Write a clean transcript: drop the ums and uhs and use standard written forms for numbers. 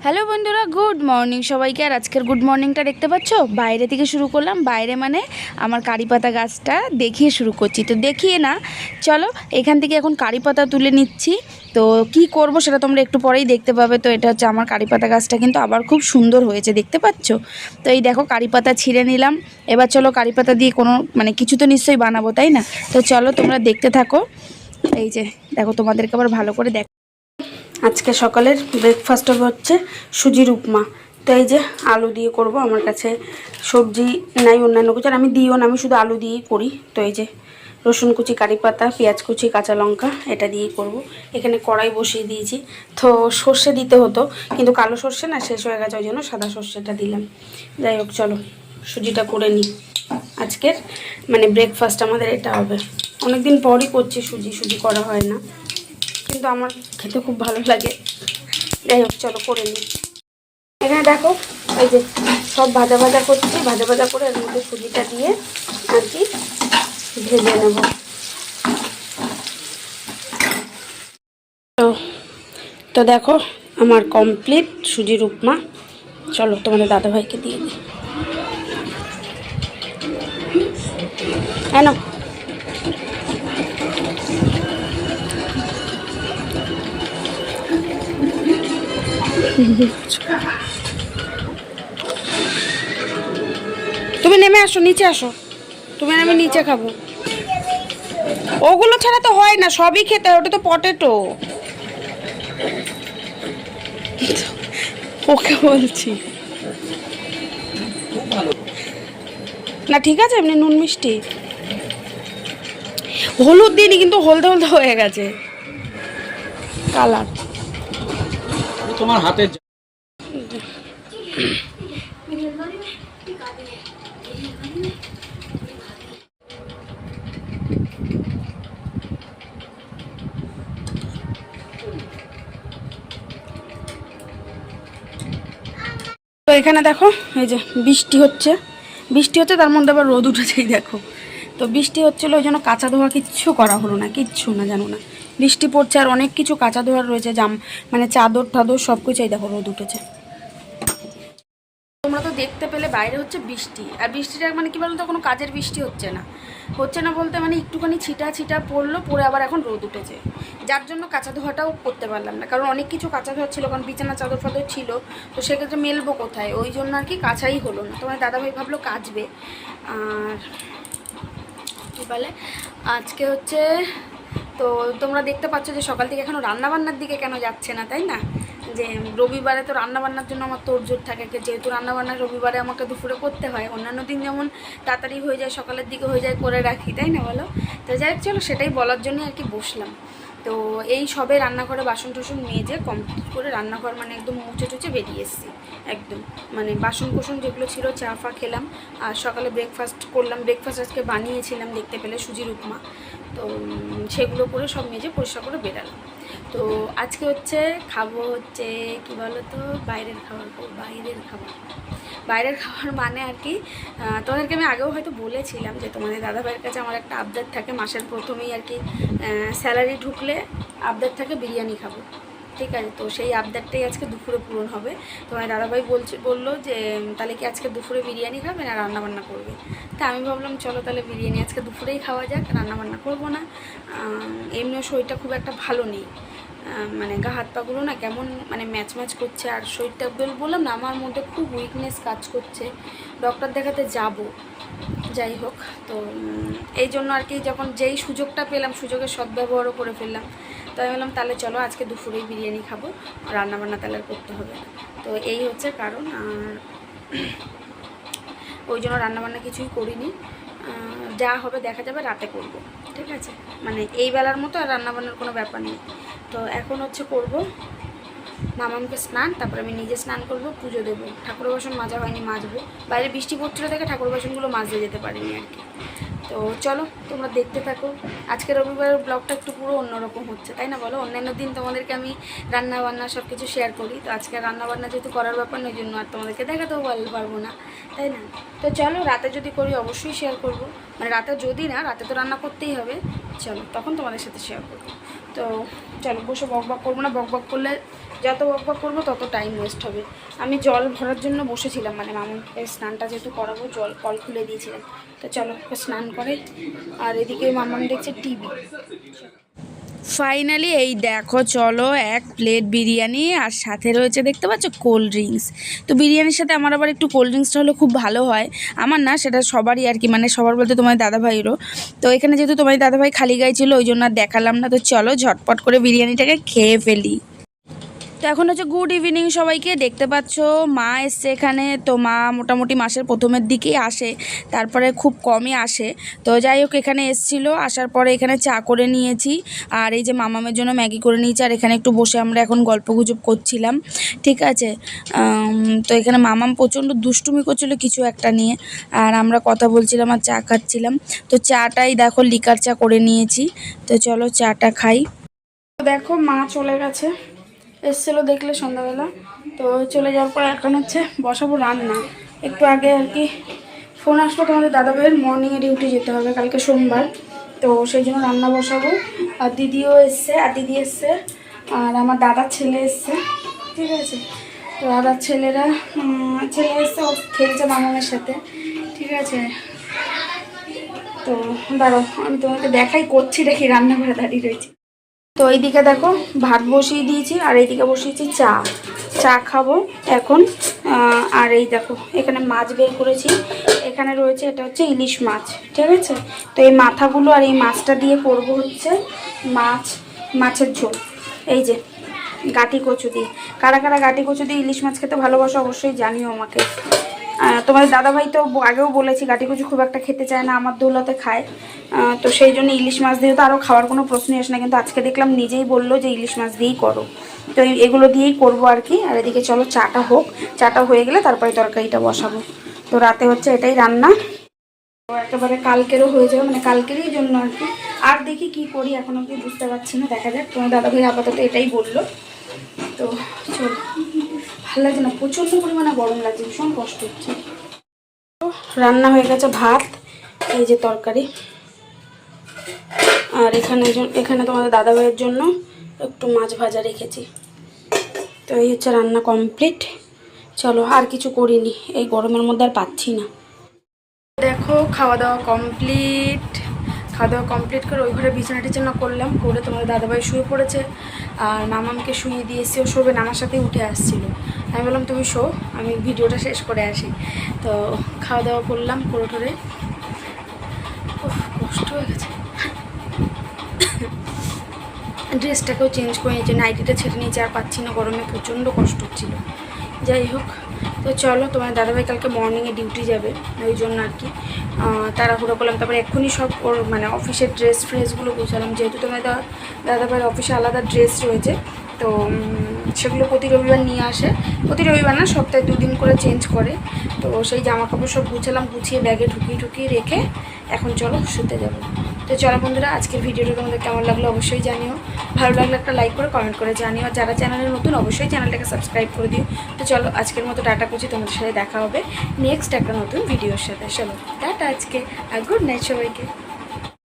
Hello বন্ধুরা, good morning সবাইকে। আর আজকের গুড মর্নিংটা দেখতে পাচ্ছ, বাইরে থেকে শুরু করলাম। বাইরে মানে আমার কারি পাতা গাছটা দেখিয়ে শুরু করছি। তো দেখিয়ে না, চলো এখান থেকে এখন কারি পাতা তুলে নিচ্ছি। তো কি করব সেটা তোমরা একটু পরেই দেখতে পাবে। তো এটা হচ্ছে আমার কারি পাতা গাছটা, কিন্তু আবার খুব সুন্দর হয়েছে, দেখতে পাচ্ছ। তো এই দেখো কারি পাতা ছিঁড়ে নিলাম। এবার চলো কারি পাতা দিয়ে কোনো কিছু তো নিশ্চয়ই বানাবো, তাই না? তো চলো তোমরা দেখতে থাকো। এই যে দেখো, তোমাদেরকে আবার ভালো করে দেখ। আজকে সকালের ব্রেকফাস্ট হচ্ছে সুজির উপমা। তো এই যে আলু দিয়ে করব, আমার কাছে সবজি নাই অন্যান্য কিছু, আর আমি দিও না, আমি শুধু আলু দিয়েই করি। তো এই যে রসুন কুচি, কারি পাতা, পেঁয়াজ কুচি, কাঁচা লঙ্কা, এটা দিয়েই করব। এখানে কড়াই বসিয়ে দিয়েছি। তো সর্ষে দিতে হতো, কিন্তু কালো সর্ষে না শেষ হয়ে গেছে, ওই জন্য সাদা সর্ষেটা দিলাম। যাই হোক, চলো সুজিটা করে নিই। আজকের ব্রেকফাস্ট আমাদের এটা হবে। অনেকদিন পরই করছি, সুজি করা হয় না, কিন্তু আমার খেতে খুব ভালো লাগে। যাই হোক, চলো করে নিই। এখানে দেখো, এই যে সব ভাজা ভাজা করছি, ভাজা ভাজা করে এর মধ্যে সুজিটা দিয়ে আর কি ভেজে নেব। তো দেখো আমার কমপ্লিট সুজির উপমা। চলো তোমাদের দাদাভাইকে দিয়ে দিই। হ্যাঁ, তুমি নেমে আসো, নিচে আসো। তুমি আমি নিচে খাবো। ওগুলো ছাড়া তো হয় না, সবই খেতে হয়। ওটা তো পটেটো। ওকে বলছি না, ঠিক আছে, এমনি নুন মিষ্টি। হলুদ দিইনি, কিন্তু হলদে হলদে হয়ে গেছে কালার। তোমার হাতে তো এখানে দেখো, এই যে বৃষ্টি হচ্ছে, তার মধ্যে আবার রোদ উঠেছেই দেখো। তো বৃষ্টি হচ্ছিলো, ওই জন্য কাঁচা ধোয়া কিচ্ছু করা হলো না, কিচ্ছু না, জানো না। বৃষ্টি পড়ছে আর অনেক কিছু কাঁচা ধোয়ার রয়েছে, চাদর টাদর সব কিছুই দেখো রোদ উঠেছে। তোমরা তো দেখতে পেলে বাইরে হচ্ছে বৃষ্টি, আর বৃষ্টিটা কি বলতো, কোনো কাজের বৃষ্টি হচ্ছে না বলতে একটুখানি ছিটা পড়লো, পরে আবার এখন রোদ উঠেছে, যার জন্য কাঁচা ধোয়াটাও করতে পারলাম না। কারণ অনেক কিছু কাঁচা ধোয়া ছিল, কারণ বিছানা চাদর ফাদর ছিল, তো সেক্ষেত্রে মেলবো কোথায়, ওই জন্য আর কি কাঁচাই হলো না। তোমার দাদাভাই ভাবলো কাচবে। আর কী বলে, আজকে হচ্ছে, তো তোমরা দেখতে পাচ্ছ যে সকাল থেকে এখনও রান্নাবান্নার দিকে কেন যাচ্ছে না, তাই না? যে রবিবারে তো রান্নাবান্নার জন্য আমার তোড়জোড় থাকে, যেহেতু রান্নাবান্না রবিবারে আমাকে দুপুরে করতে হয়। অন্যান্য দিন যেমন তাড়াতাড়ি হয়ে যায়, সকালের দিকে হয়ে যায়, করে রাখি, তাই না বলো? তো যাই হোক, চলো সেটাই বলার জন্যই আর কি বসলাম। তো এই সবে রান্নাঘরে বাসন টাসন মেজে কমপ্লিট করে রান্নাঘর একদম মুছে টুচে বেরিয়ে এসেছি একদম। বাসন কোসন যেগুলো ছিল, চা ফা খেলাম, আর সকালে ব্রেকফাস্ট করলাম। ব্রেকফাস্ট আজকে বানিয়েছিলাম দেখতে পেলে, সুজির উপমা। তো সেগুলো করে সব মেজে পরিষ্কার করে বেরালাম। তো আজকে হচ্ছে খাবো হচ্ছে কী বলো তো, বাইরের খাবার। বাইরের খাবার আর কি, তোমাদেরকে আমি আগেও হয়তো বলেছিলাম যে তোমাদের দাদাভাইয়ের কাছে আমার একটা আবদার থাকে, মাসের প্রথমেই আর কি স্যালারি ঢুকলে আবদার থাকে বিরিয়ানি খাবো, ঠিক আছে? তো সেই আবদারটাই আজকে দুপুরে পূরণ হবে। তোমার দাদাভাই বললো যে তাহলে কি আজকে দুপুরে বিরিয়ানি খাবে না রান্নাবান্না করবে? তা আমি ভাবলাম চলো তাহলে বিরিয়ানি আজকে দুপুরেই খাওয়া যাক, রান্নাবান্না করবো না। এমনিও শরীরটা খুব একটা ভালো নেই, গা হাত পাগুলো না কেমন ম্যাচ করছে, আর শরীরটা বললাম না আমার মধ্যে খুব উইকনেস কাজ করছে, ডক্টর দেখাতে যাব। যাই হোক, তো এই জন্য আর কি যখন যেই সুযোগটা পেলাম, সুযোগের সদ্ব্যবহারও করে ফেললাম। তো আমি বললাম তাহলে চলো আজকে দুপুরেই বিরিয়ানি খাবো, রান্নাবান্না তাহলে আর করতে হবে না। তো এই হচ্ছে কারণ, আর ওই জন্য রান্নাবান্না কিছুই করিনি। যা হবে দেখা যাবে, রাতে করব, ঠিক আছে? এই বেলার মতো আর রান্নাবান্নার কোনো ব্যাপার নেই। তো এখন হচ্ছে করব মামামকে স্নান, তারপরে আমি নিজে স্নান করব, পুজো দেবো। ঠাকুর বাসন মাজা হয়নি, মাজবো। বাইরে বৃষ্টি পড়ছিল দেখে ঠাকুর বাসনগুলো মাজতে যেতে পারিনি আর কি। তো চলো তোমরা দেখতে থাকো। আজকে রবিবারের ব্লগটা একটু পুরো অন্যরকম হচ্ছে, তাই না বলো? অন্যান্য দিন তোমাদেরকে আমি রান্নাবান্না সব কিছু শেয়ার করি, তো আজকে রান্নাবান্না যেহেতু করার ব্যাপার নয়, জন্য আর তোমাদেরকে দেখাতেও পারবো না, তাই না? তো চলো রাতে যদি করি অবশ্যই শেয়ার করবো, রাতে যদি না, রাতে তো রান্না করতেই হবে, চলো তখন তোমাদের সাথে শেয়ার করবো। তো তো চলো বসে বকবক করবো না, বকবক করলে যত বকবক করবো তত টাইম ওয়েস্ট হবে। আমি জল ভরার জন্য বসেছিলাম, মানে মামুনকে স্নানটা যেহেতু করাবো জল কল খুলে দিয়েছিলাম। তো চলো স্নান করে, আর এদিকে মামাম দেখছে টিভি। ফাইনালি এই দেখো চলো, এক প্লেট বিরিয়ানি আর সাথে রয়েছে দেখতে পাচ্ছ কোল্ড ড্রিঙ্কস। তো বিরিয়ানির সাথে আমার আবার একটু কোল্ড ড্রিঙ্কসটা হলে খুব ভালো হয়, আমার না, সেটা সবারই আর কি, মানে সবার বলতে তোমার দাদাভাইয়েরও। তো এখানে যেহেতু তোমার দাদাভাই খালি গায়ে ছিল ওই জন্য আর দেখালাম না। তো চলো ঝটপট করে বিরিয়ানিটাকে খেয়ে ফেলি। তো এখন হচ্ছে গুড ইভিনিং সবাইকে, দেখতে পাচ্ছ মা এসছে এখানে। তো মা মোটামুটি মাসের প্রথমের দিকেই আসে, তারপরে খুব কমই আসে। তো যাই হোক এখানে এসেছিলো, আসার পরে এখানে চা করে নিয়েছি, আর এই যে মামামের জন্য ম্যাগি করে নিয়েছি, আর এখানে একটু বসে আমরা এখন গল্পগুজব করছিলাম, ঠিক আছে। তো এখানে মামাম প্রচণ্ড দুষ্টুমি করছিল কিছু একটা নিয়ে, আর আমরা কথা বলছিলাম আর চা খাচ্ছিলাম। তো চাটাই দেখো লিকার চা করে নিয়েছি। তো চলো চাটা খাই। দেখো মা চলে গেছে, এসেছিলো দেখলে সন্ধ্যাবেলা। তো চলে যাওয়ার পর এখন হচ্ছে বসাবো রান্না। একটু আগে আর কি ফোন আসলো তোমাদের দাদাভাইয়ের, মর্নিংয়ে ডিউটি যেতে হবে কালকে সোমবার, তো সেই জন্য রান্না বসাবো। আর দিদিও এসছে, আর দিদি এসছে, আর আমার দাদার ছেলে এসছে, ঠিক আছে। তো দাদার ছেলে এসছে, ও খেলছে মামামের সাথে, ঠিক আছে। তো দাঁড়াও আমি তোমাকে দেখাই করছি, দেখি রান্না করে দাঁড়িয়ে রয়েছি। তো এইদিকে দেখো ভাত বসিয়ে দিয়েছি, আর এইদিকে বসিয়েছি চা খাবো এখন। আর এই দেখো এখানে মাছ বের করেছি, এখানে রয়েছে এটা হচ্ছে ইলিশ মাছ, ঠিক আছে। তো এই মাথাগুলো আর এই মাছটা দিয়ে করবো হচ্ছে মাছের ঝোল। এই যে গাটি কচু দিয়ে, কারা কারা গাটি কচু দিয়ে ইলিশ মাছ খেতে ভালোবাসো অবশ্যই জানিও আমাকে। তোমাদের দাদাভাই তো আগেও বলেছি গাটি কচু খুব একটা খেতে চায় না, আমার দৌলতে খায়। তো সেই জন্য ইলিশ মাছ দিয়ে তো আরও খাওয়ার কোনো প্রশ্নই আসে না, কিন্তু আজকে দেখলাম নিজেই বললো যে ইলিশ মাছ দিয়েই করো। তো এগুলো দিয়েই করবো আর কি। আর এদিকে চলো চাটা হোক, চাটা হয়ে গেলে তারপরে তরকারিটা বসাবো। তো রাতে হচ্ছে এটাই রান্না, তো একেবারে কালকেরও হয়ে যাবে, মানে কালকেরই জন্য আর কি। আর দেখি কি করি এখন অব্দি বুঝতে পারছি না, দেখা যাক। তোমার দাদাভাই আপাতত এটাই বললো। তো চলো, ভালো লাগছে না, প্রচণ্ড পরিমাণে গরম লাগছে, ভীষণ কষ্ট হচ্ছে। রান্না হয়ে গেছে ভাত, এই যে তরকারি, আর এখানে তোমাদের দাদাভাইয়ের জন্য একটু মাছ ভাজা রেখেছি। তো এই হচ্ছে রান্না কমপ্লিট। চলো আর কিছু করিনি, এই গরমের মধ্যে আর পাচ্ছি না। দেখো খাওয়া দাওয়া কমপ্লিট করে ওই ঘরে বিছানা টিছানা করলাম, করে তোমাদের দাদাভাই শুয়ে পড়েছে, আর মামামকে শুয়ে দিয়েছি, ও শোবে না, আমার সাথেই উঠে আসছিলো। আমি বললাম তুমি শো, আমি ভিডিওটা শেষ করে আসি। তো খাওয়া দাওয়া করলাম, করে টোরে কষ্ট হয়ে গেছে। ড্রেসটাকেও চেঞ্জ করে নিয়েছি, নাইটিটা ছেড়ে নিয়েছি, আর পাচ্ছি না, গরমে প্রচণ্ড কষ্ট হচ্ছিল। যাই হোক, তো চলো তোমার দাদাভাই কালকে মর্নিংয়ে ডিউটি যাবে, ওই জন্য আর কি তাড়াহুড়ো করলাম। তারপরে এক্ষুনি সব ওর মানে অফিসের ফ্রেসগুলো গোছালাম, যেহেতু তোমার দাদাভাইয়ের অফিসে আলাদা ড্রেস রয়েছে। তো সেগুলো প্রতি রবিবার নিয়ে আসে, প্রতি রবিবার না, সপ্তাহে 2 দিন করে চেঞ্জ করে। তো সেই জামা কাপড় সব গুছালাম, গুছিয়ে ব্যাগে ঢুকিয়ে রেখে এখন চলো শুতে যাবো। তো চলো বন্ধুরা, আজকের ভিডিওটা তোমাদের কেমন লাগলো অবশ্যই জানিও, ভালো লাগলে একটা লাইক করে কমেন্ট করে জানিও, আর যারা চ্যানেলে নতুন অবশ্যই চ্যানেলটাকে সাবস্ক্রাইব করে দিও। তো চলো আজকের মতো টাটা করছি, তোমাদের সাথে দেখা হবে নেক্সট একটা নতুন ভিডিওর সাথে। চলো টাটা আজকে, আর গুড নাইট সবাইকে।